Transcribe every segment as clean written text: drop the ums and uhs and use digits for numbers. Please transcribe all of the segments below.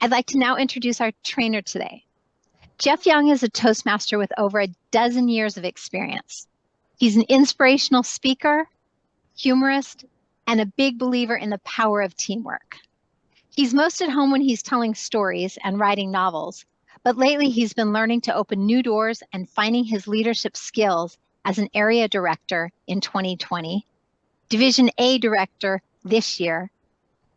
I'd like to now introduce our trainer today. Jeff Young is a Toastmaster with over a dozen years of experience. He's an inspirational speaker, humorist, and a big believer in the power of teamwork. He's most at home when he's telling stories and writing novels, but lately he's been learning to open new doors and finding his leadership skills as an area director in 2020, Division A director this year,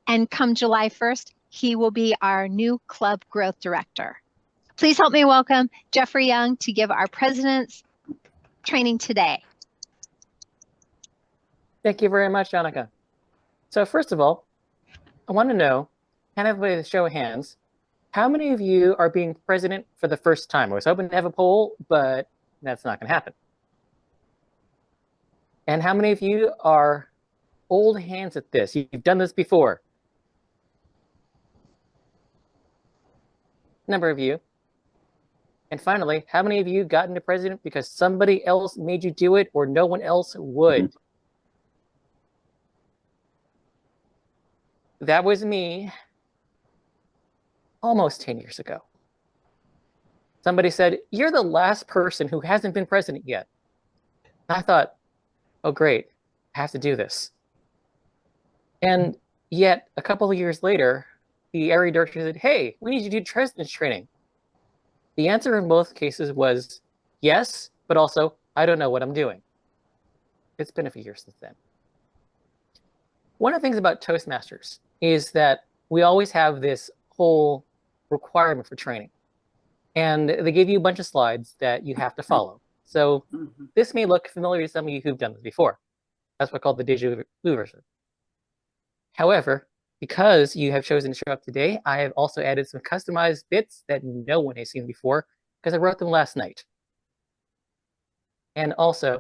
and come July 1st, he will be our new club growth director. Please help me welcome Jeffrey Young to give our president's training today. Thank you very much, Annika. So first of all, I want to know, kind of with a show of hands, how many of you are being president for the first time? I was hoping to have a poll, but that's not going to happen. And how many of you are old hands at this? You've done this before. Number of you. And finally, how many of you got into president because somebody else made you do it or no one else would? That was me almost 10 years ago. Somebody said, "You're the last person who hasn't been president yet." I thought, oh, great, I have to do this. And yet, a couple of years later, the area director said, "Hey, we need you to do president's training." The answer in both cases was yes, but also, I don't know what I'm doing. It's been a few years since then. One of the things about Toastmasters is that we always have this whole requirement for training. And they give you a bunch of slides that you have to follow. So this may look familiar to some of you who've done this before. That's what's called the déjà vu version. However, because you have chosen to show up today, I have also added some customized bits that no one has seen before because I wrote them last night. And also,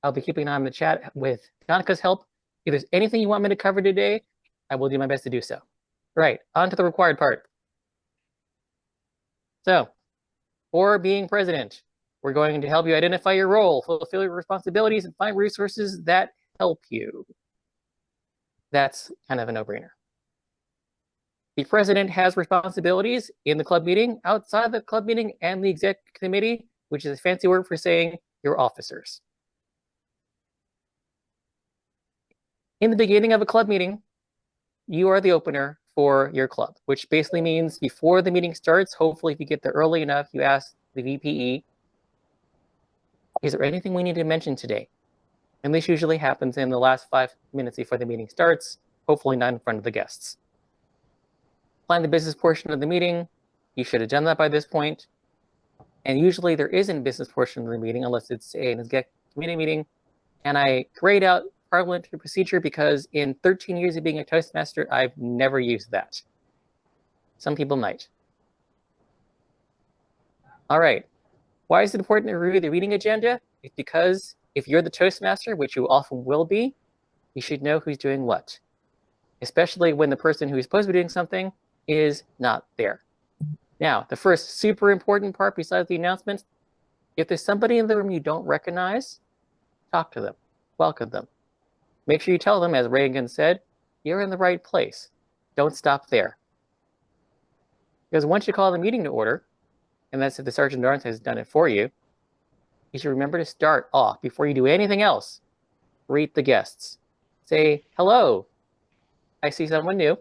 I'll be keeping an eye on the chat with Donika's help. If there's anything you want me to cover today, I will do my best to do so. Right, on to the required part. So, for being president, we're going to help you identify your role, fulfill your responsibilities, and find resources that help you. That's kind of a no-brainer. The president has responsibilities in the club meeting, outside the club meeting, and the exec committee, which is a fancy word for saying your officers. In the beginning of a club meeting, you are the opener for your club, which basically means before the meeting starts, hopefully if you get there early enough, you ask the VPE, is there anything we need to mention today? And this usually happens in the last 5 minutes before the meeting starts, hopefully not in front of the guests. Plan the business portion of the meeting. You should have done that by this point. And usually there isn't a business portion of the meeting unless it's an exec committee meeting. And I grayed out parliamentary procedure because in 13 years of being a Toastmaster, I've never used that. Some people might. All right. Why is it important to review the reading agenda? It's because if you're the Toastmaster, which you often will be, you should know who's doing what, especially when the person who is supposed to be doing something is not there. Now, the first super important part besides the announcements, if there's somebody in the room you don't recognize, talk to them, welcome them. Make sure you tell them, as Reagan said, you're in the right place. Don't stop there. Because once you call the meeting to order, and that's if the Sergeant at Arms has done it for you, you should remember to start off before you do anything else. Greet the guests. Say, hello, I see someone new.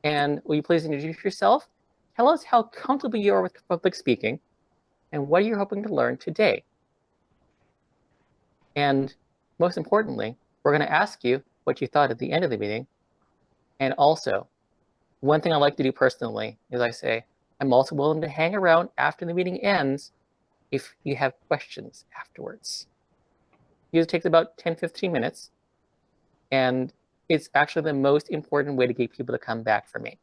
And will you please introduce yourself? Tell us how comfortable you are with public speaking and what you're hoping to learn today. And most importantly, we're going to ask you what you thought at the end of the meeting. And also, one thing I like to do personally is I say, I'm also willing to hang around after the meeting ends if you have questions afterwards. It usually takes about 10-15 minutes. And it's actually the most important way to get people to come back for me.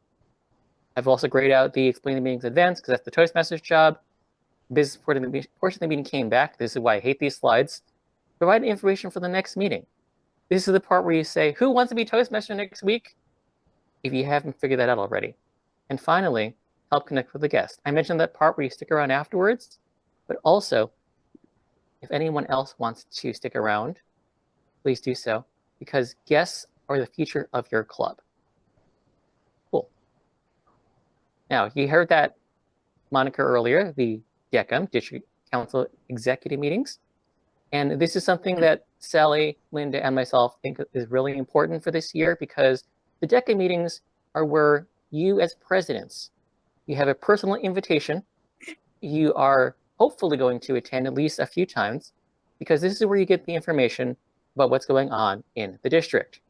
I've also grayed out the explain the meetings in advance because that's the Toastmaster's job. Business portion of the meeting came back. This is why I hate these slides. Provide information for the next meeting. This is the part where you say, who wants to be Toastmaster next week? If you haven't figured that out already. And finally, help connect with the guest. I mentioned that part where you stick around afterwards, but also, if anyone else wants to stick around, please do so, because guests are the future of your club. Cool. Now, you heard that moniker earlier, the DECM, District Council Executive Meetings. And this is something that Sally, Linda, and myself think is really important for this year, because the DECA meetings are where you as presidents, you have a personal invitation. You are hopefully going to attend at least a few times, because this is where you get the information about what's going on in the district.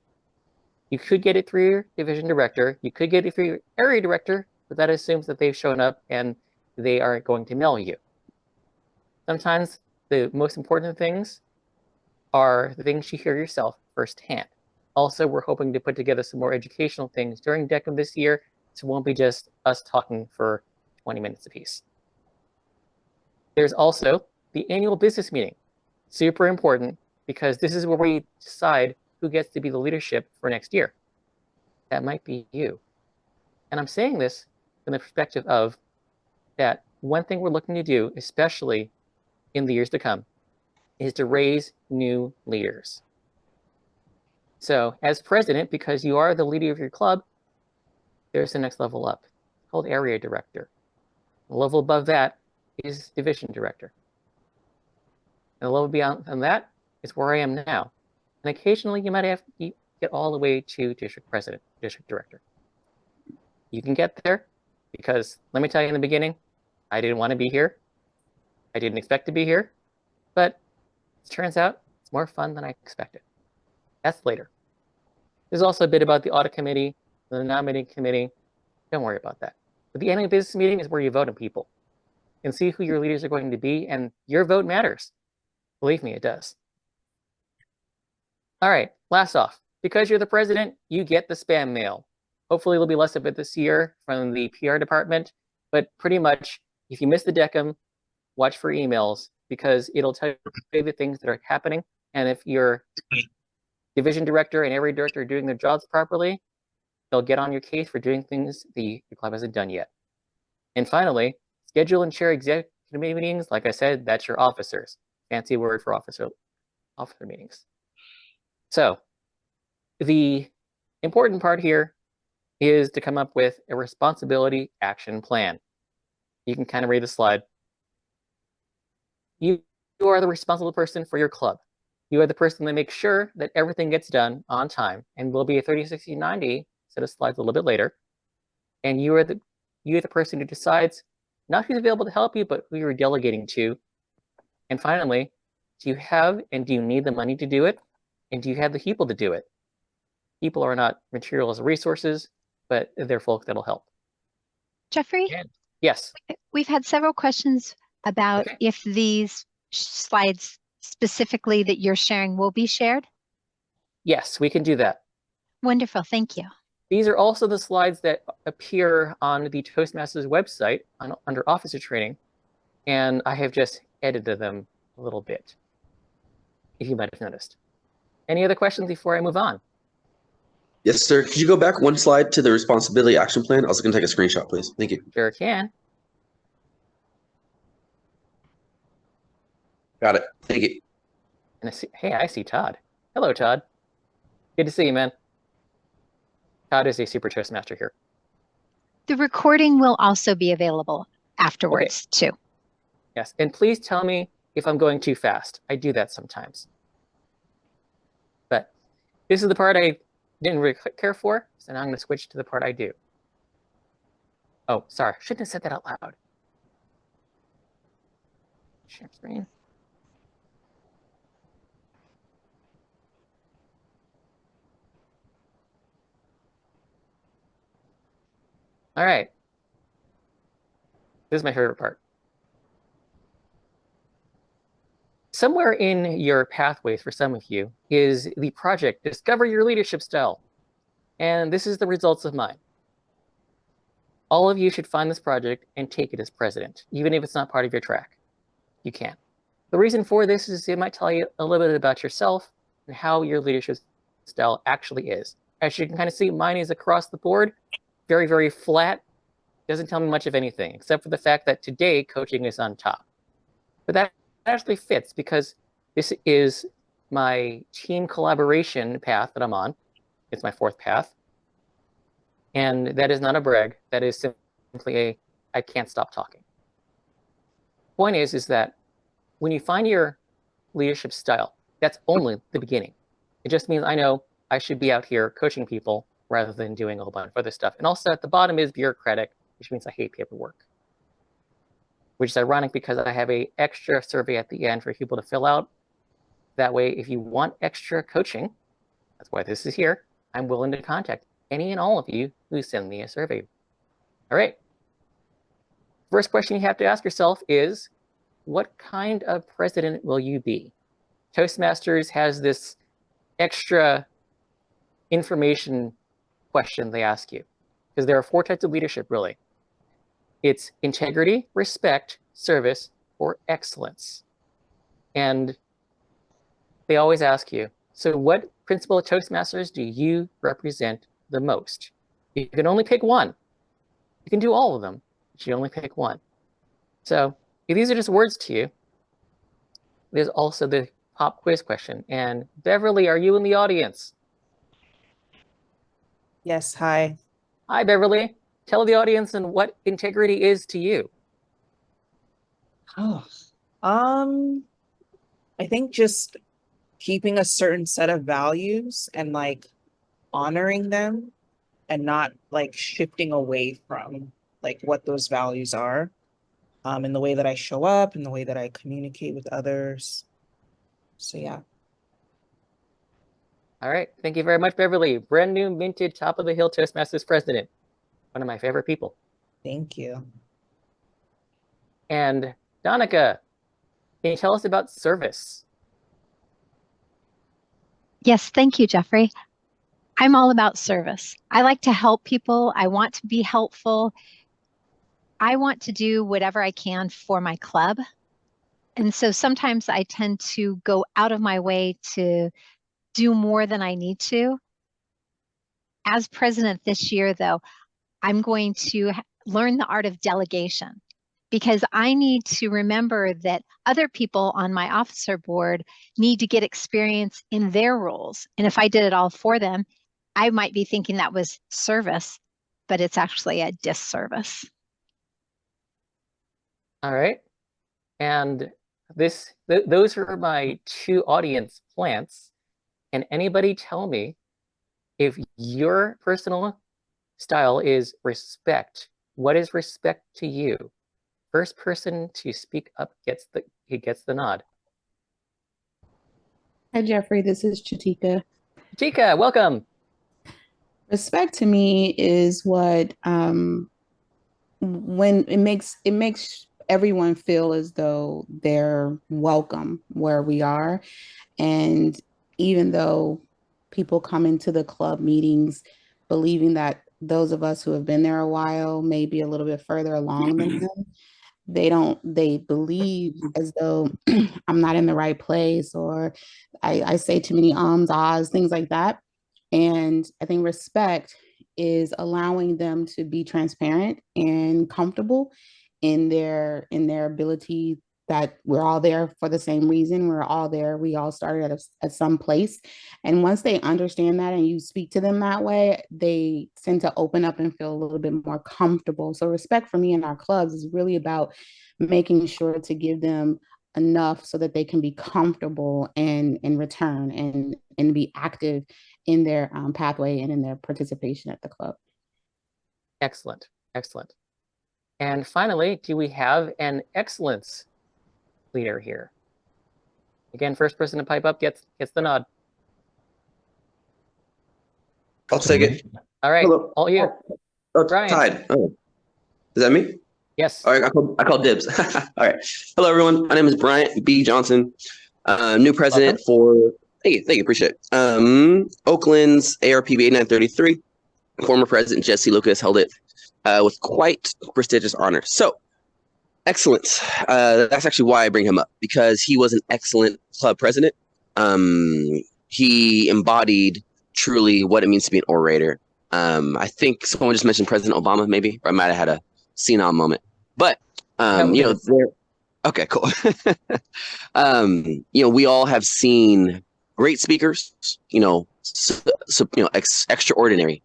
You could get it through your division director. You could get it through your area director, but that assumes that they've shown up and they are going to mail you. Sometimes the most important things are the things you hear yourself firsthand. Also, we're hoping to put together some more educational things during DECM this year, so it won't be just us talking for 20 minutes apiece. There's also the annual business meeting. Super important, because this is where we decide who gets to be the leadership for next year. That might be you. And I'm saying this from the perspective of that one thing we're looking to do, especially in the years to come, is to raise new leaders. So as president, because you are the leader of your club, there's the next level up, called area director. The level above that is division director. And the level beyond that is where I am now. And occasionally you might have to get all the way to district president, district director. You can get there because, let me tell you in the beginning, I didn't want to be here. I didn't expect to be here, but it turns out it's more fun than I expected. That's later. There's also a bit about the audit committee, the nominating committee. Don't worry about that. But the annual business meeting is where you vote on people and see who your leaders are going to be, and your vote matters. Believe me, it does. All right, last off, because you're the president, you get the spam mail. Hopefully there'll be less of it this year from the PR department, but pretty much if you miss the DECM, watch for emails, because it'll tell you the things that are happening. And if your division director and area director are doing their jobs properly, they'll get on your case for doing things the club hasn't done yet. And finally, schedule and chair executive meetings. Like I said, that's your officers. Fancy word for officer meetings. So the important part here is to come up with a responsibility action plan. You can kind of read the slide. You are the responsible person for your club. You are the person that makes sure that everything gets done on time, and will be a 30, 60, 90 set of slides a little bit later. And you are the person who decides not who's available to help you, but who you're delegating to. And finally, do you have and do you need the money to do it? And do you have the people to do it? People are not materials or resources, but they're folk that'll help. Jeffrey? Yes. We've had several questions about if these slides specifically that you're sharing will be shared. Yes, we can do that. Wonderful, thank you. These are also the slides that appear on the Toastmasters website under Officer Training, and I have just edited them a little bit, if you might have noticed. Any other questions before I move on? Yes, sir. Could you go back one slide to the responsibility action plan? I was going to take a screenshot, please. Thank you. Sure can. Got it. Thank you. And hey, I see Todd. Hello, Todd. Good to see you, man. Todd is a Super Toastmaster here. The recording will also be available afterwards, too. Yes, and please tell me if I'm going too fast. I do that sometimes. But this is the part I didn't really care for, so now I'm going to switch to the part I do. Oh, sorry, shouldn't have said that out loud. Share screen. All right. This is my favorite part. Somewhere in your pathways for some of you is the project Discover Your Leadership Style. And this is the results of mine. All of you should find this project and take it as president, even if it's not part of your track. You can. The reason for this is it might tell you a little bit about yourself and how your leadership style actually is. As you can kind of see, mine is across the board, very, very flat. Doesn't tell me much of anything, except for the fact that today coaching is on top. But that actually fits because this is my team collaboration path that I'm on. It's my fourth path. And that is not a brag. That is simply I can't stop talking. Point is that when you find your leadership style, that's only the beginning. It just means I know I should be out here coaching people rather than doing a whole bunch of other stuff. And also at the bottom is bureaucratic, which means I hate paperwork. Which is ironic because I have a extra survey at the end for people to fill out. That way, if you want extra coaching, that's why this is here, I'm willing to contact any and all of you who send me a survey. All right. First question you have to ask yourself is, what kind of president will you be? Toastmasters has this extra information question they ask you, because there are 4 types of leadership, really. It's integrity, respect, service, or excellence. And they always ask you, so what principle of Toastmasters do you represent the most? You can only pick one. You can do all of them, but you only pick one. So if these are just words to you, there's also the pop quiz question. And Beverly, are you in the audience? Yes, hi. Hi, Beverly. Tell the audience and what integrity is to you. Oh, I think just keeping a certain set of values and like honoring them and not like shifting away from like what those values are, in the way that I show up, in the way that I communicate with others. So yeah. All right. Thank you very much, Beverly. Brand new minted top of the hill Toastmasters president. One of my favorite people. Thank you. And Donica, can you tell us about service? Yes, thank you, Jeffrey. I'm all about service. I like to help people. I want to be helpful. I want to do whatever I can for my club. And so sometimes I tend to go out of my way to do more than I need to. As president this year, though, I'm going to learn the art of delegation, because I need to remember that other people on my officer board need to get experience in their roles. And if I did it all for them, I might be thinking that was service, but it's actually a disservice. All right. And those are my 2 audience plants. And anybody tell me if your personal style is respect. What is respect to you? First person to speak up gets the nod. Hi, Jeffrey. This is Chatika. Chatika, welcome. Respect to me is what when it makes everyone feel as though they're welcome where we are. And even though people come into the club meetings believing that those of us who have been there a while may be a little bit further along than them, they believe as though I'm not in the right place, or I say too many ums, ahs, things like that. And I think respect is allowing them to be transparent and comfortable in their ability that we're all there for the same reason. We're all there. We all started at some place. And once they understand that and you speak to them that way, they tend to open up and feel a little bit more comfortable. So respect for me in our clubs is really about making sure to give them enough so that they can be comfortable and in return and be active in their pathway and in their participation at the club. Excellent, excellent. And finally, do we have an excellence leader here? Again, first person to pipe up gets the nod. I'll take it. All right, Hello. all you. Oh, Brian. Tide. Oh. Is that me? Yes. All right, I call dibs. All right. Hello, everyone. My name is Bryant B. Johnson. New president for, thank you, appreciate it. Oakland's ARPB 8933. Former president Jesse Lucas held it with quite prestigious honor. So, excellence. That's actually why I bring him up, because he was an excellent club president. He embodied truly what it means to be an orator. I think someone just mentioned President Obama, maybe, or I might have had a senile moment. But okay, cool. We all have seen great speakers, extraordinary,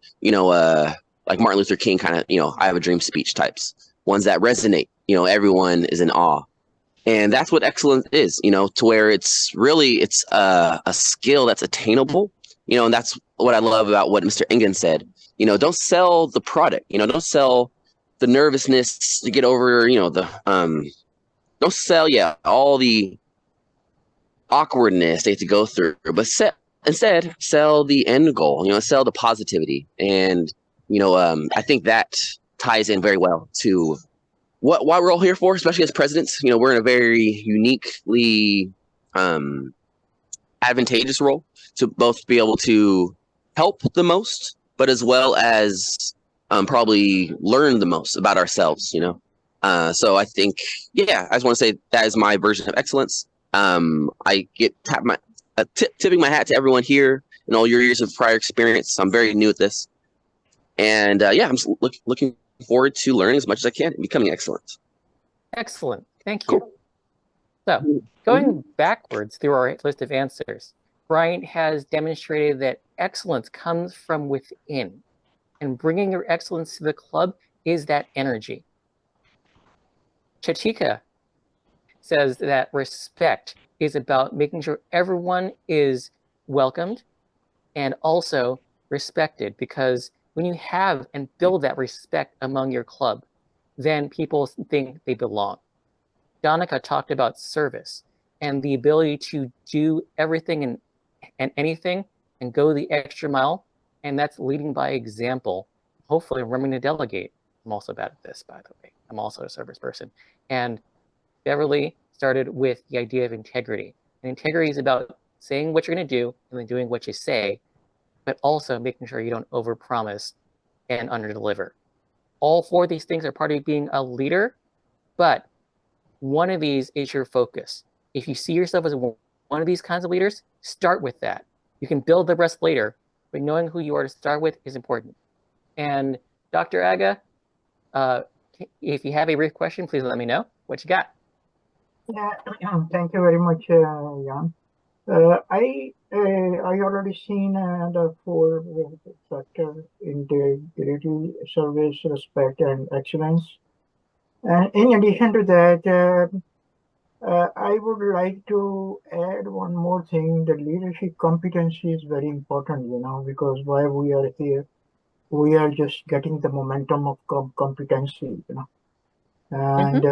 like Martin Luther King kind of, I have a dream speech types, ones that resonate, everyone is in awe. And that's what excellence is, to where it's a skill that's attainable, and that's what I love about what Mr. Engen said. Don't sell the product, don't sell the nervousness to get over, don't sell, all the awkwardness they have to go through, but instead sell the end goal, sell the positivity. And, I think that ties in very well to what we're all here for, especially as presidents. We're in a very uniquely advantageous role to both be able to help the most, but as well as probably learn the most about ourselves, so I think, I just want to say that is my version of excellence. I get tipping my hat to everyone here and all your years of prior experience. I'm very new at this. And I'm just looking forward to learning as much as I can and becoming excellent. Excellent. Thank you. Cool. So going backwards through our list of answers, Bryant has demonstrated that excellence comes from within, and bringing your excellence to the club is that energy. Chatika says that respect is about making sure everyone is welcomed and also respected, because when you have and build that respect among your club, then people think they belong. Donica talked about service and the ability to do everything and anything and go the extra mile, and that's leading by example, hopefully remembering to delegate. I'm also bad at this, by the way. I'm also a service person. And Beverly started with the idea of integrity. And integrity is about saying what you're going to do and then doing what you say, but also making sure you don't overpromise and underdeliver. All four of these things are part of being a leader, but one of these is your focus. If you see yourself as one of these kinds of leaders, start with that. You can build the rest later, but knowing who you are to start with is important. And Dr. Aga, if you have a brief question, please let me know what you got. Yeah, thank you very much, Jan. I already seen the four factor: integrity, service, respect, and excellence. And in addition to that, I would like to add one more thing. The leadership competency is very important, because while we are here, we are just getting the momentum of competency, And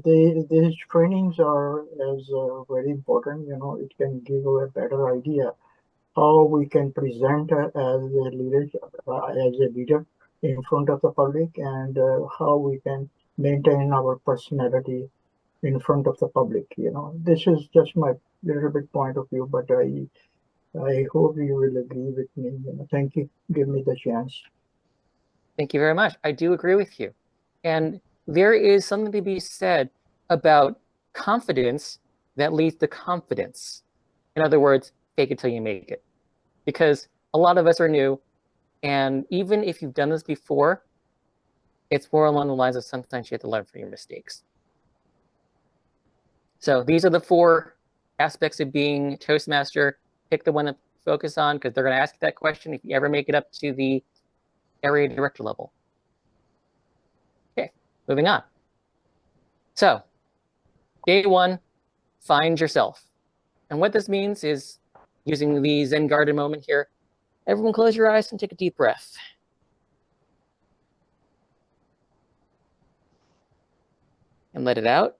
these trainings are as very important. It can give a better idea how we can present as a leader in front of the public, and how we can maintain our personality in front of the public. This is just my little bit point of view, but I hope you will agree with me. Thank you. Give me the chance. Thank you very much. I do agree with you. And there is something to be said about confidence that leads to confidence. In other words, fake it till you make it. Because a lot of us are new, and even if you've done this before, it's more along the lines of sometimes you have to learn from your mistakes. So these are the four aspects of being Toastmaster. Pick the one to focus on, because they're going to ask you that question if you ever make it up to the area director level. Okay, moving on. So, day one, find yourself. And what this means is, using the Zen garden moment here, everyone close your eyes and take a deep breath. And let it out.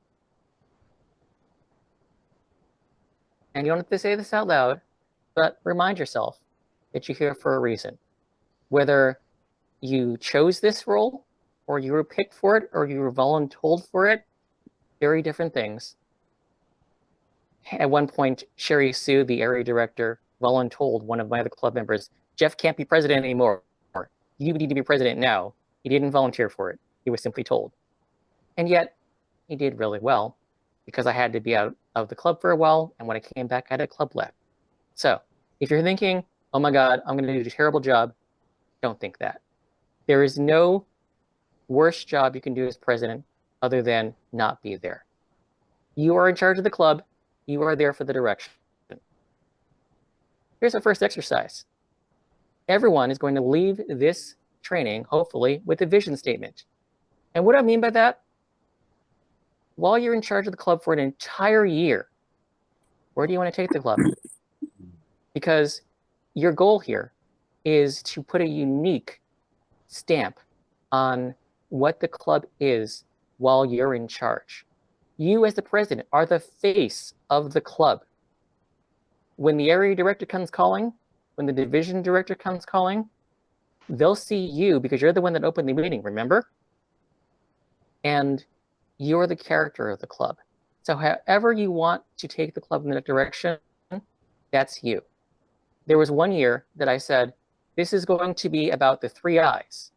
And you don't have to say this out loud, but remind yourself that you're here for a reason. Whether you chose this role, or you were picked for it, or you were voluntold for it, very different things. At one point, Sherry Sue, the area director, voluntold one of my other club members, Jeff can't be president anymore. You need to be president now. He didn't volunteer for it. He was simply told. And yet, he did really well, because I had to be out of the club for a while, and when I came back, I had a club left. So, if you're thinking, oh my God, I'm going to do a terrible job, don't think that. There is no worse job you can do as president other than not be there. You are in charge of the club. You are there for the direction. Here's our first exercise. Everyone is going to leave this training, hopefully, with a vision statement. And what I mean by that, while you're in charge of the club for an entire year, where do you want to take the club? Because your goal here is to put a unique stamp on what the club is while you're in charge. You as the president are the face of the club. When the area director comes calling, when the division director comes calling, they'll see you because you're the one that opened the meeting, remember? And you're the character of the club. So however you want to take the club in that direction, that's you. There was one year that I said, this is going to be about the 3 I's,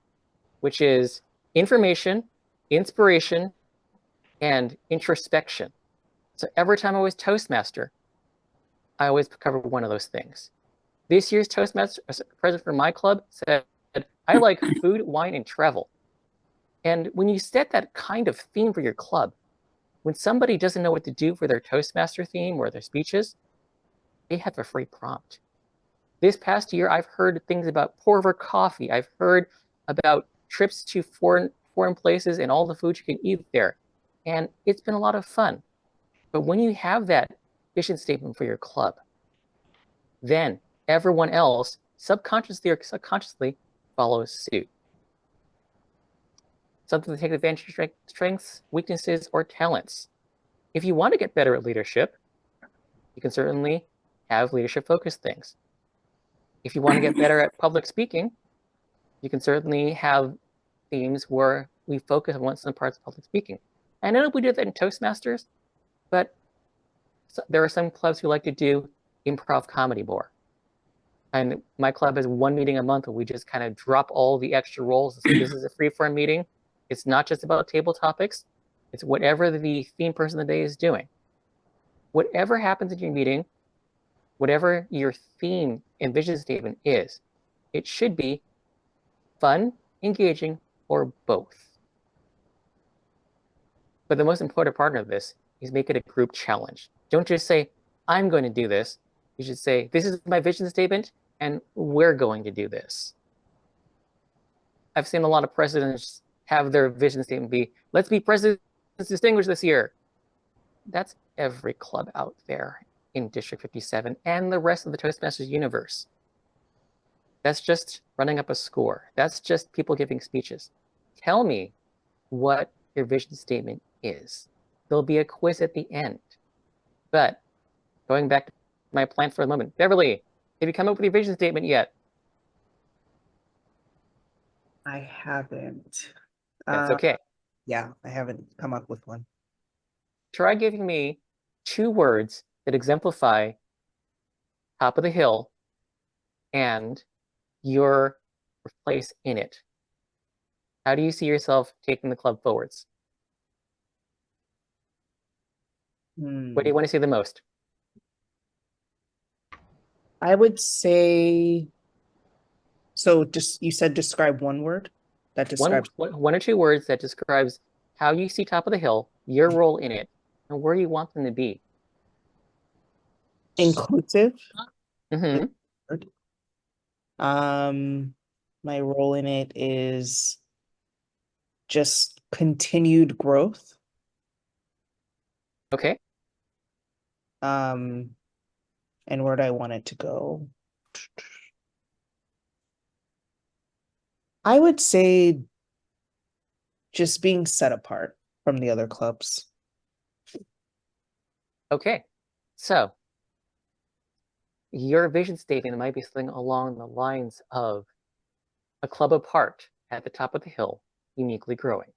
which is information, inspiration, and introspection. So every time I was Toastmaster, I always covered one of those things. This year's Toastmaster president for my club said, I like food, wine, and travel. And when you set that kind of theme for your club, when somebody doesn't know what to do for their Toastmaster theme or their speeches, they have a free prompt. This past year, I've heard things about pour over coffee. I've heard about trips to foreign places and all the food you can eat there. And it's been a lot of fun. But when you have that vision statement for your club, then everyone else subconsciously or subconsciously follows suit. Something to take advantage of your strengths, weaknesses, or talents. If you want to get better at leadership, you can certainly have leadership-focused things. If you want to get better at public speaking, you can certainly have themes where we focus on some parts of public speaking. I know we do that in Toastmasters, but there are some clubs who like to do improv comedy more. And my club has one meeting a month where we just kind of drop all the extra roles. So this is a free-form meeting. It's not just about table topics. It's whatever the theme person of the day is doing. Whatever happens in your meeting, whatever your theme and vision statement is, it should be fun, engaging, or both. But the most important part of this is make it a group challenge. Don't just say, I'm going to do this. You should say, this is my vision statement, and we're going to do this. I've seen a lot of presidents have their vision statement be, let's be presidents distinguished this year. That's every club out there in District 57 and the rest of the Toastmasters universe. That's just running up a score. That's just people giving speeches. Tell me what your vision statement is. There'll be a quiz at the end. But going back to my plan for a moment, Beverly, have you come up with your vision statement yet? I haven't. That's okay. Yeah, I haven't come up with one. Try giving me 2 words that exemplify top of the hill and your place in it. How do you see yourself taking the club forwards? What do you want to see the most? I would say, so just you said describe one word that describes One or 2 words that describes how you see top of the hill, your role in it, and where you want them to be. inclusive. Mm-hmm. My role in it is just continued growth. Okay. And where do I want it to go? I would say just being set apart from the other clubs. Okay. So your vision statement might be something along the lines of a club apart at the top of the hill, uniquely growing.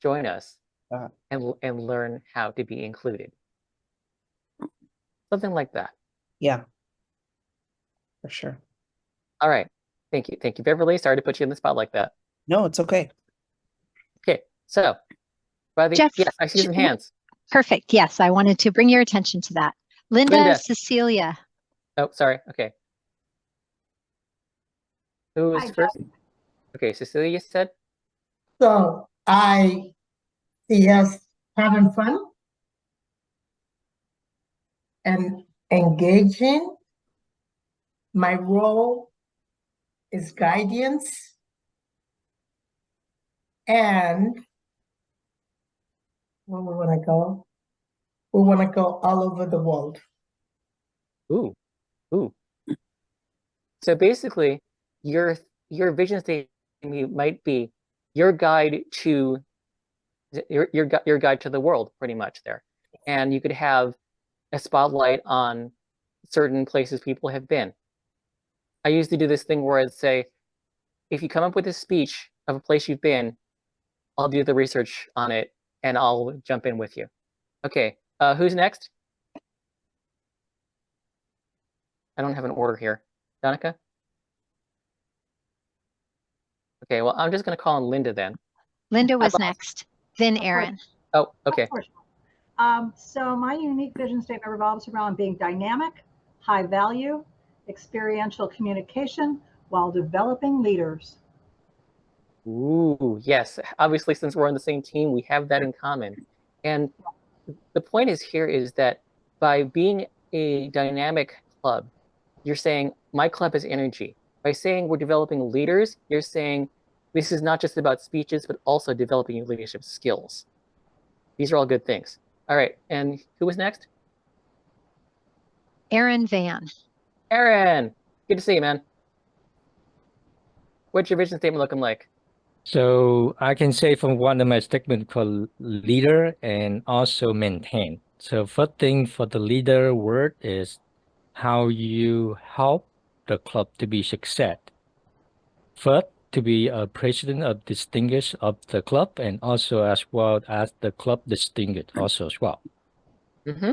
Join us and learn how to be included. Something like that. Yeah, for sure. All right. Thank you. Thank you, Beverly. Sorry to put you in the spot like that. No, it's okay. Okay. So, Jeff, yes, I see some hands. Perfect. Yes, I wanted to bring your attention to that. Linda. Cecilia. Oh, sorry. Okay. Who was first? Okay, Cecilia said. So I see us having fun and engaging. My role is guidance and where we want to go? We want to go all over the world. Ooh, ooh. So basically, your vision statement might be your guide to your guide to the world, pretty much there, and you could have a spotlight on certain places people have been. I used to do this thing where I'd say, if you come up with a speech of a place you've been, I'll do the research on it and I'll jump in with you. Okay, who's next? I don't have an order here. Donica? Okay, well, I'm just going to call on Linda then. Linda was next, then Aaron. Oh, okay. So my unique vision statement revolves around being dynamic, high value, experiential communication while developing leaders. Ooh, yes. Obviously, since we're on the same team, we have that in common. And the point is that by being a dynamic club, you're saying my club has energy. By saying we're developing leaders, you're saying this is not just about speeches, but also developing your leadership skills. These are all good things. All right, and who was next? Aaron Van. Aaron, good to see you, man. What's your vision statement looking like? So I can say from one of my statement called leader and also maintain. So first thing for the leader word is how you help the club to be success. First, to be a president of distinguished of the club and also as well as the club distinguished also as well. Mm-hmm.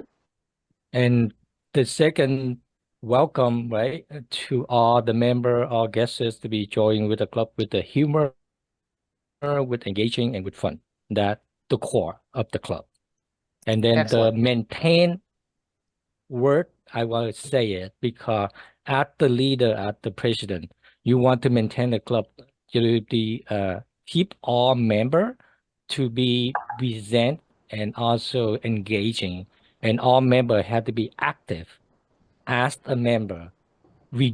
And the second, welcome, right, to all the member, all guests to be joining with the club with the humor, with engaging and with fun. That the core of the club. And then Excellent. the maintain word, I want to say it because as the leader, as the president, you want to maintain the club to be keep all member to be present and also engaging, and all member have to be active as a member. We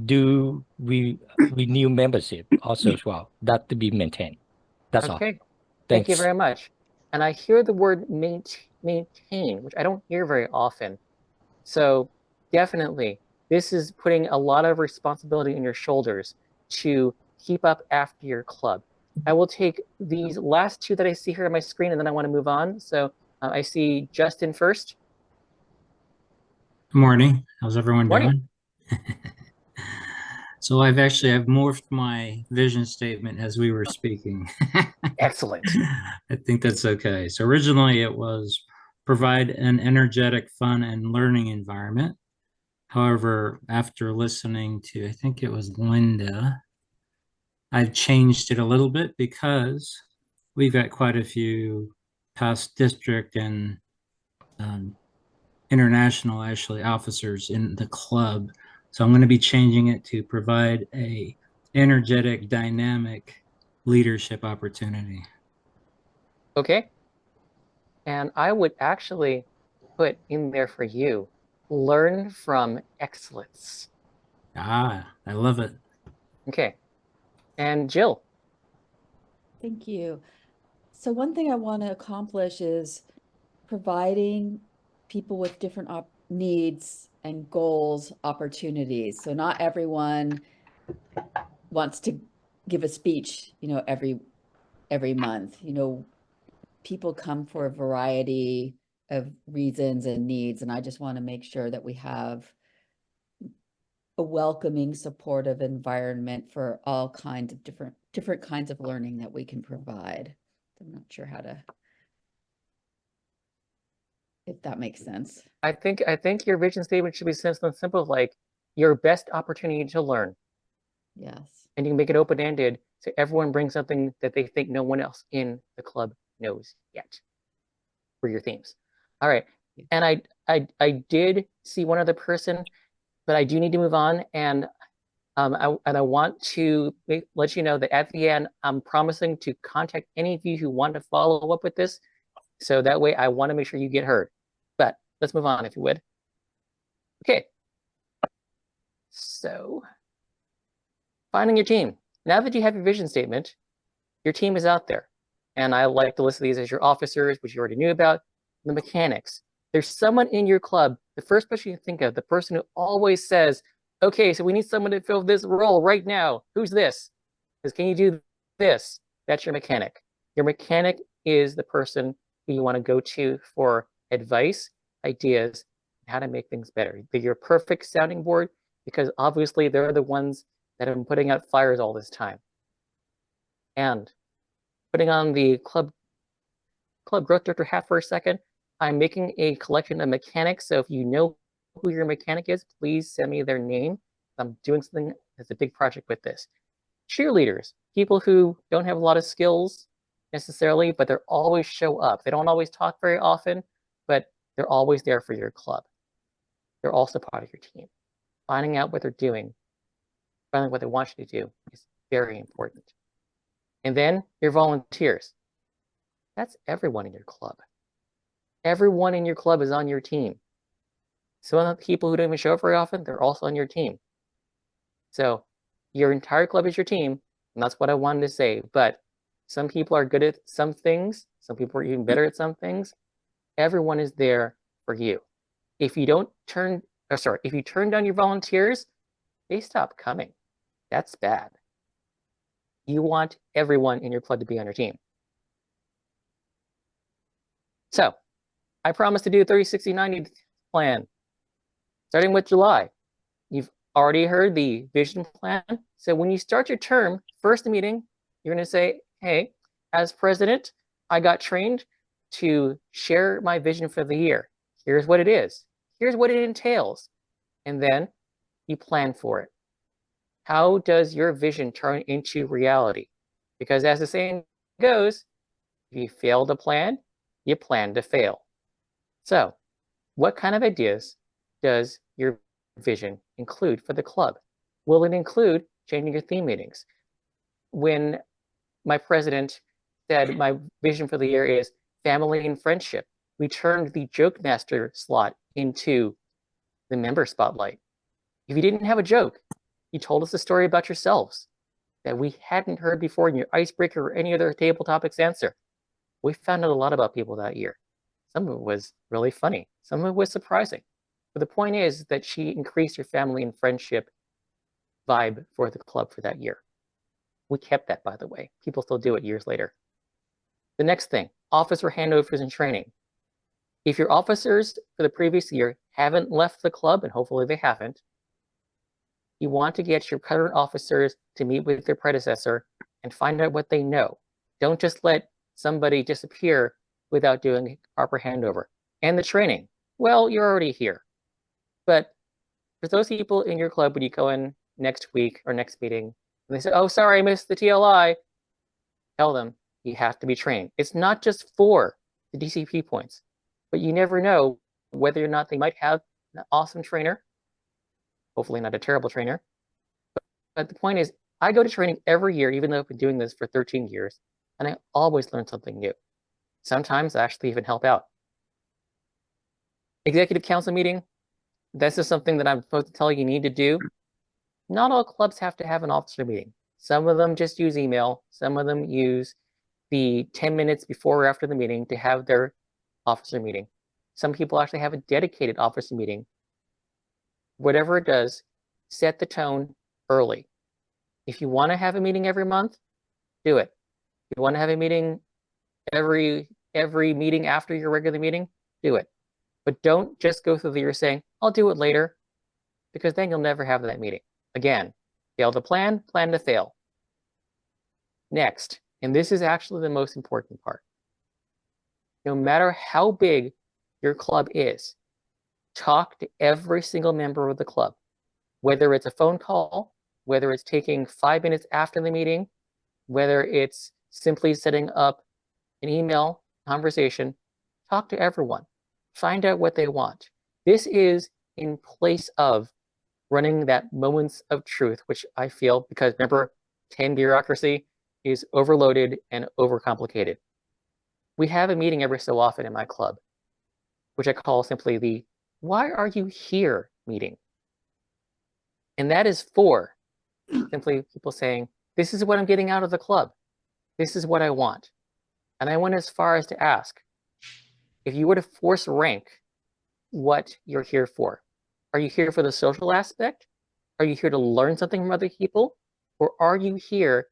renew membership also as well. That to be maintained. That's all. Okay. Thanks. Thank you very much. And I hear the word maintain, which I don't hear very often. So definitely, this is putting a lot of responsibility on your shoulders to keep up after your club. I will take these last two that I see here on my screen, and then I want to move on. So I see Justin first. Good morning. How's everyone Morning. doing? So I've morphed my vision statement as we were speaking. Excellent. I think that's okay. So originally it was provide an energetic, fun, and learning environment. However, after listening to, I think it was Linda, I've changed it a little bit because we've got quite a few past district and international officers in the club. So I'm going to be changing it to provide a energetic, dynamic leadership opportunity. Okay. And I would actually put in there for you, learn from excellence. Ah, I love it. Okay. And Jill. Thank you. So one thing I want to accomplish is providing people with different needs and goals, opportunities. So not everyone wants to give a speech, every month. People come for a variety of reasons and needs, and I just want to make sure that we have a welcoming, supportive environment for all kinds of different kinds of learning that we can provide. I'm not sure if that makes sense. I think your vision statement should be simple, like your best opportunity to learn. Yes. And you can make it open-ended so everyone brings something that they think no one else in the club knows yet for your themes. All right. And I did see one other person, but I do need to move on. And I want to let you know that at the end, I'm promising to contact any of you who want to follow up with this. So that way I want to make sure you get heard. But let's move on if you would. Okay. So finding your team. Now that you have your vision statement, your team is out there. and I like to list these as your officers, which you already knew about, the mechanics. There's someone in your club, the first person you think of, the person who always says, okay, so we need someone to fill this role right now. Who's this? Because can you do this? That's your mechanic. Your mechanic is the person who you want to go to for advice, ideas, how to make things better. They're your perfect sounding board because obviously they're the ones that have been putting out fires all this time. And putting on the club growth director hat for a second, I'm making a collection of mechanics. So if you know who your mechanic is, please send me their name. I'm doing something that's a big project with this. Cheerleaders, people who don't have a lot of skills necessarily, but they're always show up. They don't always talk very often, but they're always there for your club. They're also part of your team. Finding out what they're doing, finding out what they want you to do is very important. And then your volunteers. That's everyone in your club. Everyone in your club is on your team. Some of the people who don't even show up very often, they're also on your team. So your entire club is your team, and that's what I wanted to say. But some people are good at some things. Some people are even better at some things. Everyone is there for you. If you turn down your volunteers, they stop coming. That's bad. You want everyone in your club to be on your team. So I promised to do a 30, 60, 90 plan, starting with July. You've already heard the vision plan. So when you start your term, first meeting, you're going to say, hey, as president, I got trained to share my vision for the year. Here's what it is. Here's what it entails. And then you plan for it. How does your vision turn into reality? Because as the saying goes, if you fail to plan, you plan to fail. So what kind of ideas does your vision include for the club? Will it include changing your theme meetings? When my president said my vision for the year is family and friendship, we turned the joke master slot into the member spotlight. If you didn't have a joke, you told us a story about yourselves that we hadn't heard before in your icebreaker or any other table topics answer. We found out a lot about people that year. Some of it was really funny. Some of it was surprising. But the point is that she increased your family and friendship vibe for the club for that year. We kept that, by the way. People still do it years later. The next thing, officer handovers and training. If your officers for the previous year haven't left the club, and hopefully they haven't, you want to get your current officers to meet with their predecessor and find out what they know. Don't just let somebody disappear without doing a proper handover. And the training, well, you're already here. But for those people in your club, when you go in next week or next meeting, and they say, oh, sorry, I missed the TLI, tell them you have to be trained. It's not just for the DCP points, but you never know whether or not they might have an awesome trainer, hopefully not a terrible trainer. But the point is, I go to training every year, even though I've been doing this for 13 years, and I always learn something new. Sometimes I actually even help out. Executive council meeting, this is something that I'm supposed to tell you need to do. Not all clubs have to have an officer meeting. Some of them just use email. Some of them use the 10 minutes before or after the meeting to have their officer meeting. Some people actually have a dedicated officer meeting. Whatever it does, set the tone early. If you want to have a meeting every month, do it. If you want to have a meeting every meeting after your regular meeting, do it. But don't just go through the year saying, I'll do it later, because then you'll never have that meeting. Again, fail to plan, plan to fail. Next, and this is actually the most important part. No matter how big your club is, talk to every single member of the club, whether it's a phone call, whether it's taking 5 minutes after the meeting, whether it's simply setting up an email conversation, talk to everyone. Find out what they want. This is in place of running that moments of truth, which I feel, because remember, 10 bureaucracy is overloaded and overcomplicated. We have a meeting every so often in my club, which I call simply the why are you here meeting? And that is for simply people saying, this is what I'm getting out of the club. This is what I want. And I went as far as to ask, if you were to force rank what you're here for, are you here for the social aspect? Are you here to learn something from other people? Or are you here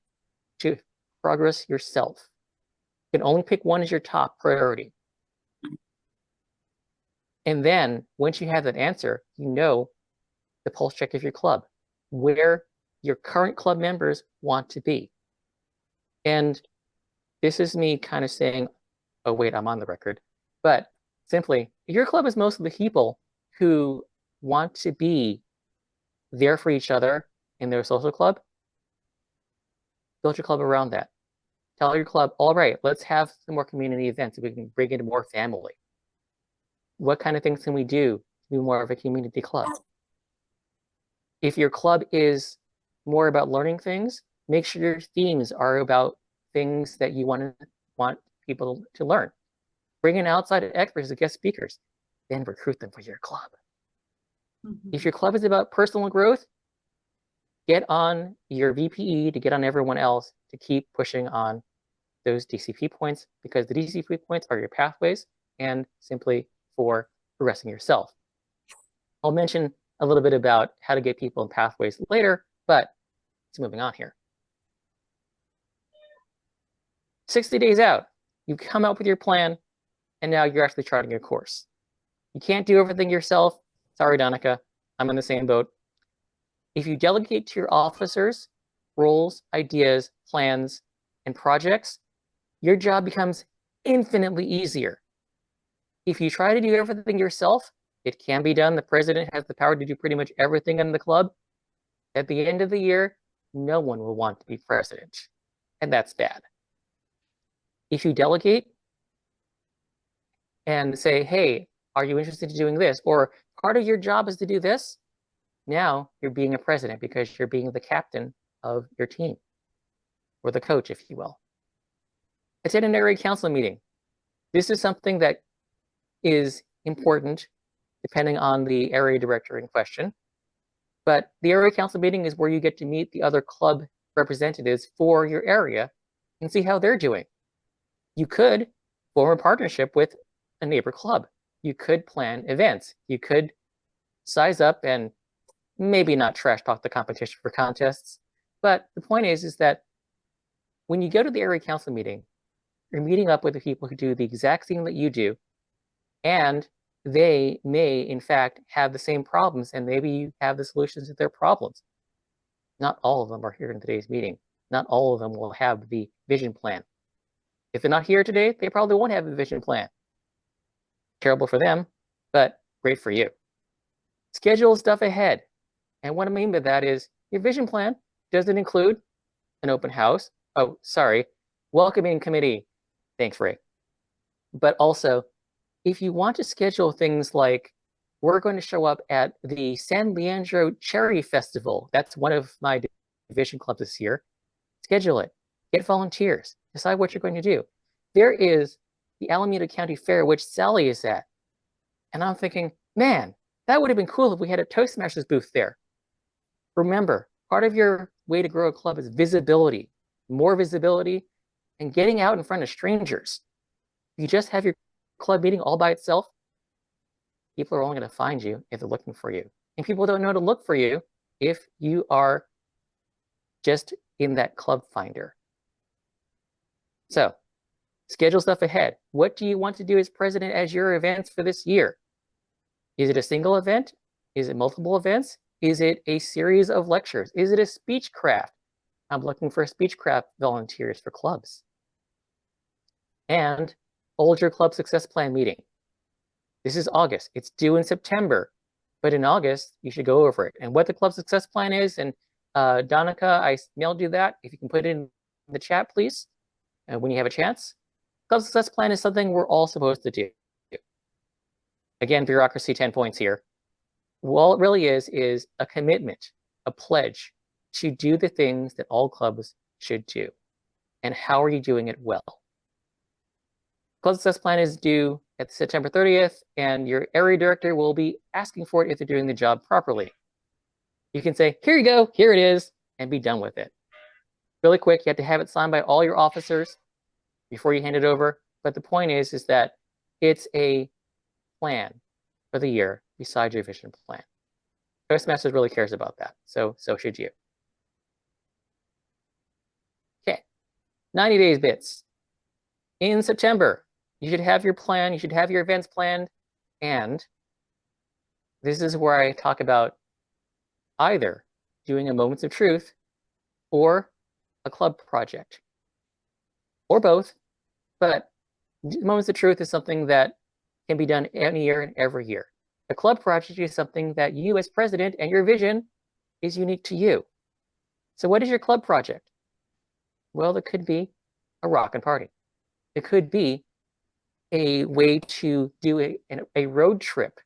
to progress yourself? You can only pick one as your top priority. And then once you have that answer, you know the pulse check of your club, where your current club members want to be. And this is me kind of saying, oh wait, I'm on the record. But simply, if your club is mostly the people who want to be there for each other in their social club, build your club around that. Tell your club, all right, let's have some more community events so we can bring in more family. What kind of things can we do to be more of a community club? If your club is more about learning things, make sure your themes are about things that you want people to learn. Bring in outside experts as guest speakers, then recruit them for your club. If your club is about personal growth, get on your VPE to get on everyone else to keep pushing on those DCP points, because the DCP points are your pathways and simply for progressing yourself. I'll mention a little bit about how to get people in pathways later, but let's moving on here. 60 days out, you come up with your plan, and now you're actually charting your course. You can't do everything yourself. Sorry, Donica, I'm in the same boat. If you delegate to your officers roles, ideas, plans, and projects, your job becomes infinitely easier. If you try to do everything yourself, it can be done. The president has the power to do pretty much everything in the club. At the end of the year, no one will want to be president, and that's bad. If you delegate and say, hey, are you interested in doing this? Or part of your job is to do this. Now you're being a president because you're being the captain of your team, or the coach, if you will. Attend an area council meeting. This is something that is important depending on the area director in question. But the area council meeting is where you get to meet the other club representatives for your area and see how they're doing. You could form a partnership with a neighbor club. You could plan events. You could size up and maybe not trash talk the competition for contests. But the point is that when you go to the area council meeting, you're meeting up with the people who do the exact thing that you do, and they may, in fact, have the same problems, and maybe you have the solutions to their problems. Not all of them are here in today's meeting. Not all of them will have the vision plan. If they're not here today, they probably won't have a vision plan. Terrible for them, but great for you. Schedule stuff ahead. And what I mean by that is your vision plan doesn't include an open house. Oh, sorry, welcoming committee. Thanks, Ray. But also, if you want to schedule things like, we're going to show up at the San Leandro Cherry Festival. That's one of my division clubs this year. Schedule it. Get volunteers. Decide what you're going to do. There is the Alameda County Fair, which Sally is at. And I'm thinking, man, that would have been cool if we had a Toastmasters booth there. Remember, part of your way to grow a club is visibility, more visibility, and getting out in front of strangers. If you just have your club meeting all by itself, people are only going to find you if they're looking for you. And people don't know to look for you if you are just in that club finder. So, schedule stuff ahead. What do you want to do as president as your events for this year? Is it a single event? Is it multiple events? Is it a series of lectures? Is it a speech craft? I'm looking for speech craft volunteers for clubs. And hold your club success plan meeting. This is August. It's due in September. But in August, you should go over it. And what the club success plan is, and Donica, I mailed you that. If you can put it in the chat, please, when you have a chance. Club success plan is something we're all supposed to do. Again, bureaucracy 10 points here. All it really is a commitment, a pledge to do the things that all clubs should do. And how are you doing it well? Club success plan is due at September 30th, and your area director will be asking for it if they're doing the job properly. You can say, here you go, here it is, and be done with it. Really quick, you have to have it signed by all your officers. before you hand it over. But the point is that it's a plan for the year besides your vision plan. Toastmasters really cares about that. So should you. Okay, 90 days bits. In September, you should have your plan, you should have your events planned, and this is where I talk about either doing a Moments of Truth or a club project, or both. But Moments of Truth is something that can be done any year and every year. The club project is something that you as president and your vision is unique to you. So what is your club project? Well, it could be a rockin' party. It could be a way to do a road trip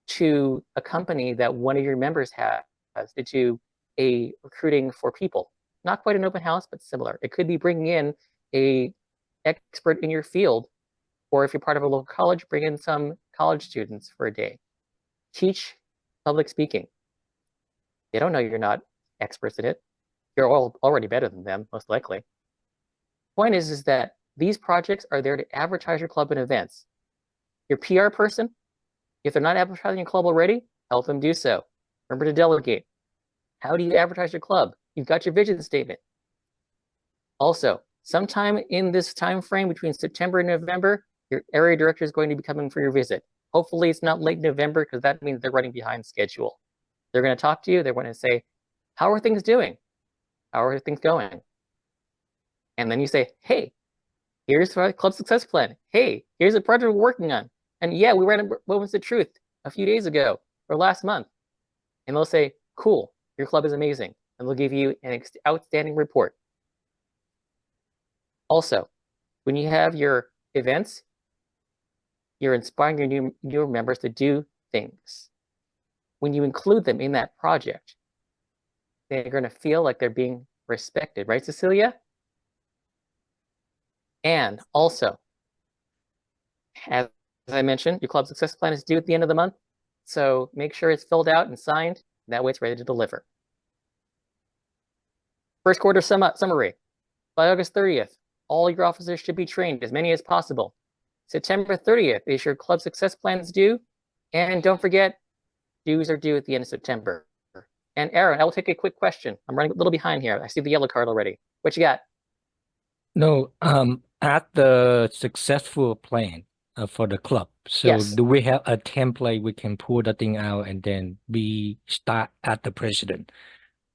to a company that one of your members has, to do a recruiting for people. Not quite an open house, but similar. It could be bringing in a expert in your field, or if you're part of a local college, bring in some college students for a day. Teach public speaking. They don't know you're not experts in it. You're all already better than them, most likely. Point is that these projects are there to advertise your club and events. Your PR person, if they're not advertising your club already, help them do so. Remember to delegate. How do you advertise your club? You've got your vision statement. Also, sometime in this time frame between September and November, your area director is going to be coming for your visit. Hopefully it's not late November, because that means they're running behind schedule. They're going to talk to you. They're going to say, how are things doing? How are things going? And then you say, hey, here's our club success plan. Hey, here's a project we're working on. And yeah, we ran Moments of Truth a few days ago or last month. And they'll say, cool, your club is amazing. And they'll give you an outstanding report. Also, when you have your events, you're inspiring your new members to do things. When you include them in that project, they're going to feel like they're being respected, right, Cecilia? And also, as I mentioned, your club success plan is due at the end of the month. So make sure it's filled out and signed. That way it's ready to deliver. First quarter summary. By August 30th, all your officers should be trained, as many as possible. September 30th is your club success plans due. And don't forget, dues are due at the end of September. And Aaron, I will take a quick question. I'm running a little behind here. I see the yellow card already. What you got? No, at the successful plan for the club. So Yes. do we have a template we can pull the thing out and then we start at the president?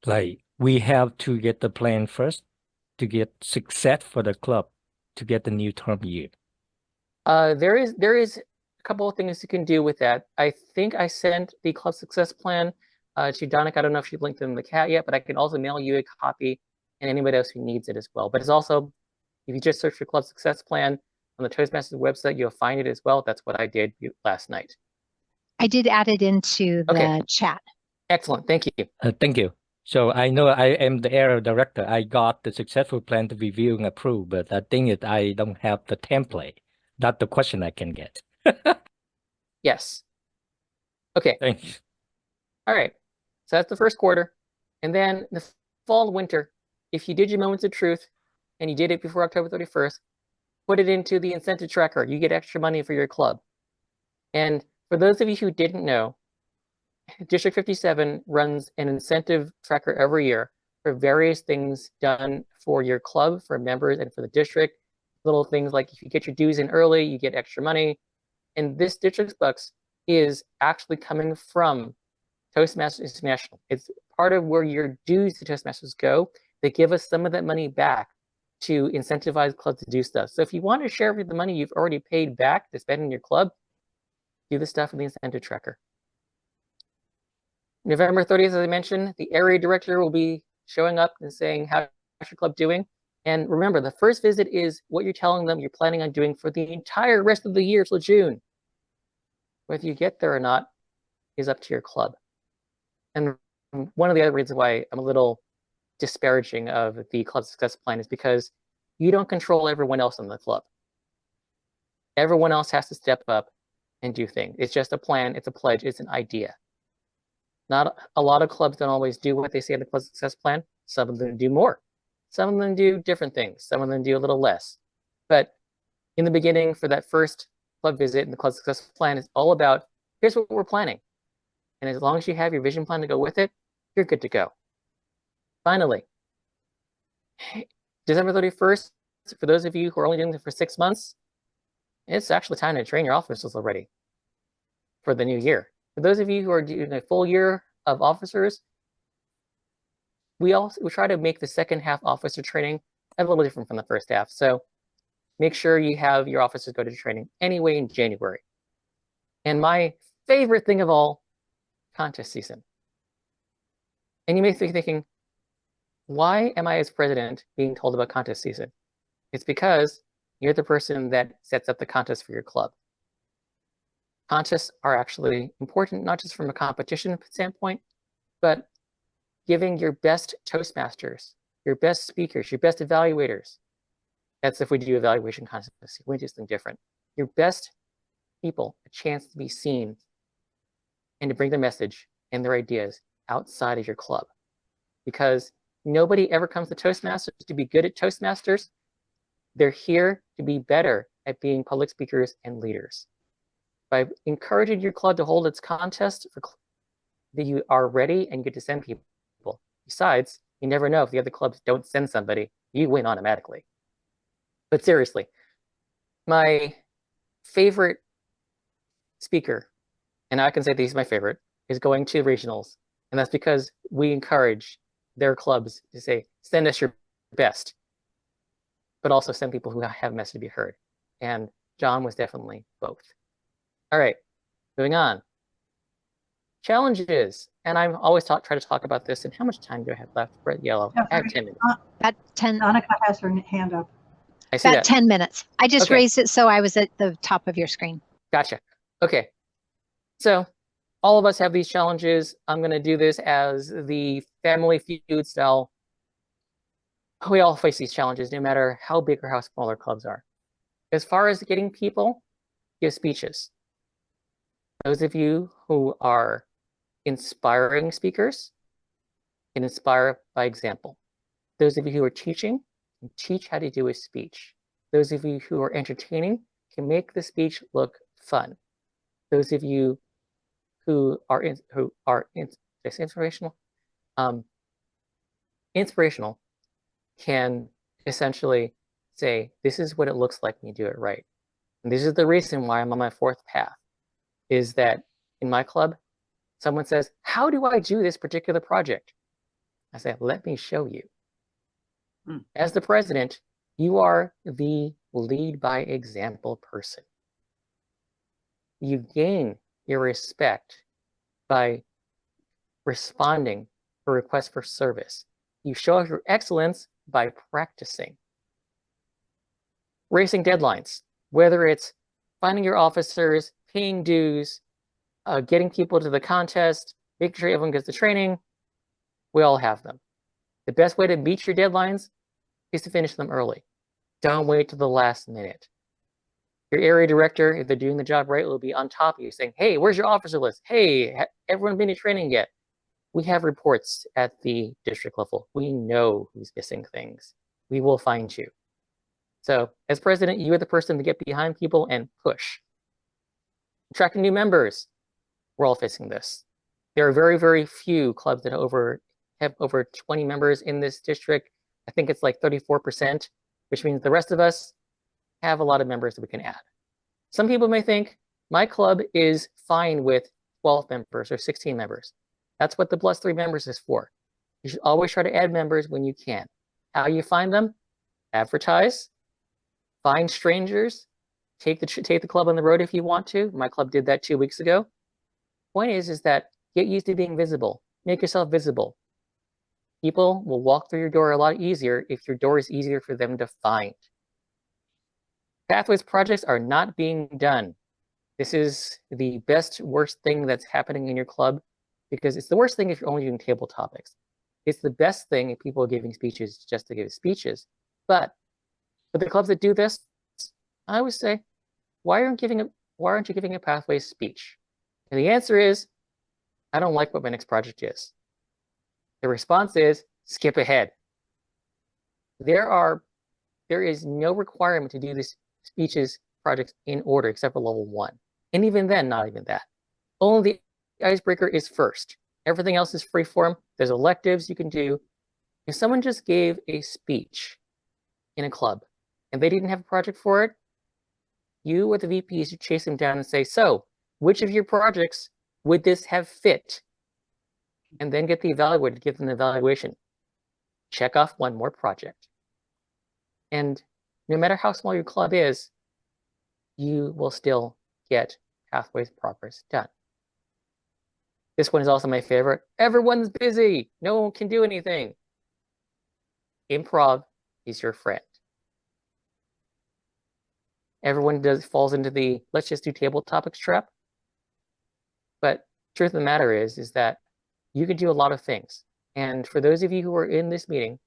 Like we have to get the plan first to get success for the club to get the new term year. There is a couple of things you can do with that. I think I sent the club success plan to Donica. I don't know if she linked it in the chat yet, but I can also mail you a copy and anybody else who needs it as well. But it's also, if you just search for club success plan on the Toastmasters website, you'll find it as well. That's what I did last night. I did add it into the Okay. chat. Excellent. Thank you. Thank you. So I know I am the area director. I got the successful plan to review and approve, but the thing is I don't have the template. That's the question I can get. Yes. Okay. Thanks. All right. So that's the first quarter. And then the fall, winter, if you did your Moments of Truth and you did it before October 31st, put it into the incentive tracker. You get extra money for your club. And for those of you who didn't know, District 57 runs an incentive tracker every year for various things done for your club, for members, and for the district. Little things like if you get your dues in early, you get extra money. And this district's bucks is actually coming from Toastmasters International. It's part of where your dues to Toastmasters go. They give us some of that money back to incentivize clubs to do stuff. So if you want to share the money you've already paid back to spend in your club, do the stuff in the incentive tracker. November 30th, as I mentioned, the area director will be showing up and saying, how's your club doing? And remember, the first visit is what you're telling them you're planning on doing for the entire rest of the year till June. Whether you get there or not is up to your club. And one of the other reasons why I'm a little disparaging of the club success plan is because you don't control everyone else in the club. Everyone else has to step up and do things. It's just a plan, it's a pledge, it's an idea. Not a lot of clubs don't always do what they say in the club success plan. Some of them do more. Some of them do different things. Some of them do a little less. But in the beginning for that first club visit and the club success plan is all about, here's what we're planning. And as long as you have your vision plan to go with it, you're good to go. Finally, December 31st, for those of you who are only doing it for 6 months, it's actually time to train your officers already for the new year. For those of you who are doing a full year of officers, we try to make the second half officer training a little different from the first half. So make sure you have your officers go to training anyway in January. And my favorite thing of all, contest season. And you may be thinking, why am I as president being told about contest season? It's because you're the person that sets up the contest for your club. Contests are actually important, not just from a competition standpoint, but giving your best Toastmasters, your best speakers, your best evaluators. That's if we do evaluation contests. We do something different. Your best people a chance to be seen and to bring their message and their ideas outside of your club. Because nobody ever comes to Toastmasters to be good at Toastmasters. They're here to be better at being public speakers and leaders. By encouraging your club to hold its contest that you are ready and get to send people. Besides, you never know if the other clubs don't send somebody, you win automatically. But seriously, my favorite speaker, and I can say he's my favorite, is going to regionals. And that's because we encourage their clubs to say, send us your best, but also send people who have a message to be heard. And John was definitely both. All right, moving on. Challenges, and I'm always try to talk about this. And how much time do I have left? Red, yellow. I have 10 minutes. About 10. Annika has her hand up. I see About that. 10 minutes. I just Okay. raised it so I was at the top of your screen. Gotcha. Okay. So all of us have these challenges. I'm going to do this as the Family Feud style. We all face these challenges, no matter how big or how small our clubs are. As far as getting people, give speeches. Those of you who are inspiring speakers can inspire by example. Those of you who are teaching can teach how to do a speech. Those of you who are entertaining can make the speech look fun. Those of you who are inspirational, inspirational can essentially say, this is what it looks like when you do it right. And this is the reason why I'm on my fourth path, is that in my club, someone says, how do I do this particular project? I say, let me show you. As the president, you are the lead by example person. You gain your respect by responding for requests for service. You show off your excellence by practicing. Racing deadlines, whether it's finding your officers, paying dues, getting people to the contest, making sure everyone gets the training, we all have them. The best way to meet your deadlines is to finish them early. Don't wait till the last minute. Your area director, if they're doing the job right, will be on top of you saying, hey, where's your officer list? Hey, everyone been to training yet? We have reports at the district level. We know who's missing things. We will find you. So as president, you are the person to get behind people and push. Attracting new members. We're all facing this. There are very, very few clubs that have over 20 members in this district. I think it's like 34%, which means the rest of us have a lot of members that we can add. Some people may think my club is fine with 12 members or 16 members. That's what the +3 members is for. You should always try to add members when you can. How you find them? Advertise, find strangers, take the club on the road if you want to. My club did that 2 weeks ago. Point is that get used to being visible. Make yourself visible. People will walk through your door a lot easier if your door is easier for them to find. Pathways projects are not being done. This is the worst thing that's happening in your club, because it's the worst thing if you're only doing table topics. It's the best thing if people are giving speeches just to give speeches. But for the clubs that do this, I always say, why aren't you giving a Pathways speech? And the answer is, I don't like what my next project is. The response is, skip ahead. There is no requirement to do this speeches, projects in order, except for level 1. And even then, not even that. Only the icebreaker is first. Everything else is free form. There's electives you can do. If someone just gave a speech in a club and they didn't have a project for it, you or the VP should chase them down and say, so which of your projects would this have fit? And then get the evaluator to give them the evaluation. Check off one more project. And no matter how small your club is, you will still get Pathways progress done. This one is also my favorite. Everyone's busy. No one can do anything. Improv is your friend. Everyone falls into the let's just do table topics trap. But truth of the matter is that you can do a lot of things. And for those of you who are in this meeting,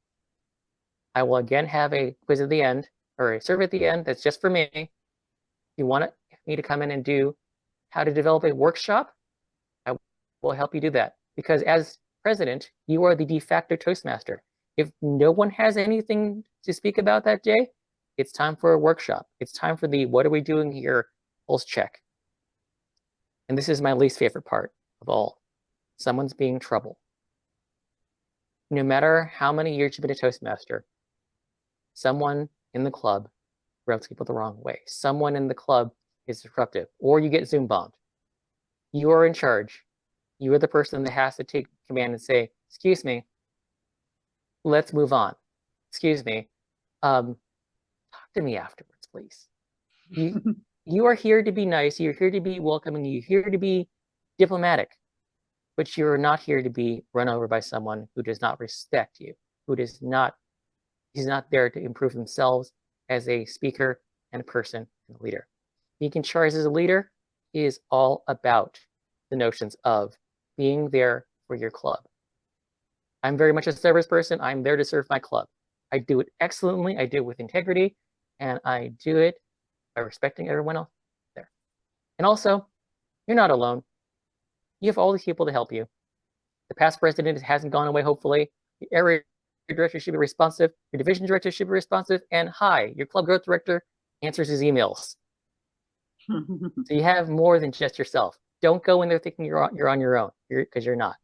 I will again have a quiz at the end, or a survey at the end that's just for me. If you want me to come in and do how to develop a workshop, I will help you do that. Because as president, you are the de facto Toastmaster. If no one has anything to speak about that day, it's time for a workshop. It's time for the what are we doing here pulse check. And this is my least favorite part of all. Someone's being trouble. No matter how many years you've been a Toastmaster, someone in the club rubs people the wrong way. Someone in the club is disruptive, or you get Zoom bombed. You are in charge. You are the person that has to take command and say, excuse me, let's move on. Excuse me, talk to me afterwards, please. You are here to be nice. You're here to be welcoming. You're here to be diplomatic, but you're not here to be run over by someone who does not respect you, who does not, is not there to improve themselves as a speaker and a person and a leader. Being in charge as a leader is all about the notions of being there for your club. I'm very much a service person. I'm there to serve my club. I do it excellently. I do it with integrity, and I do it by respecting everyone else there. And also, you're not alone. You have all these people to help you. The past president hasn't gone away, hopefully. The area director should be responsive. Your division director should be responsive. And hi, your club growth director answers his emails. So you have more than just yourself. Don't go in there thinking you're on your own, because you're not.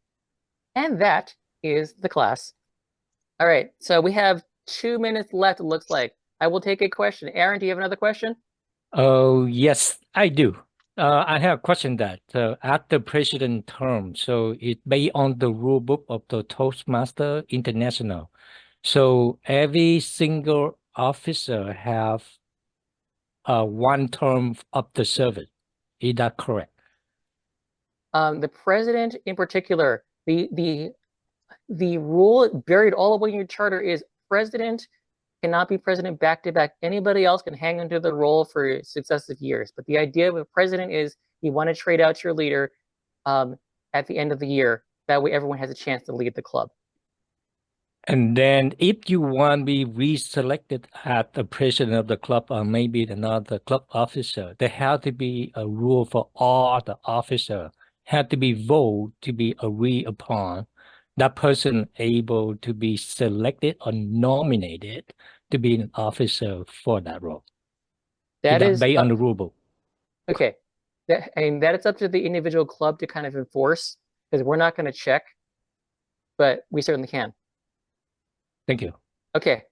And that is the class. All right, so we have 2 minutes left, it looks like. I will take a question. Aaron, do you have another question? Oh, yes, I do. I have a question that at the president term, so it based on the rule book of the Toastmaster International. So every single officer have one term of the service. Is that correct? The president in particular, the rule buried all the way in your charter is president cannot be president back-to-back. Anybody else can hang onto the role for successive years. But the idea of a president is you want to trade out your leader at the end of the year. That way everyone has a chance to lead the club. And then if you want to be reselected as the president of the club or maybe another club officer, there has to be a rule for all the officers, have to be voted to be agreed upon. That person able to be selected or nominated to be an officer for that role. That is based on the rule book. Okay. That it's up to the individual club to kind of enforce, because we're not going to check, but we certainly can. Thank you. Okay.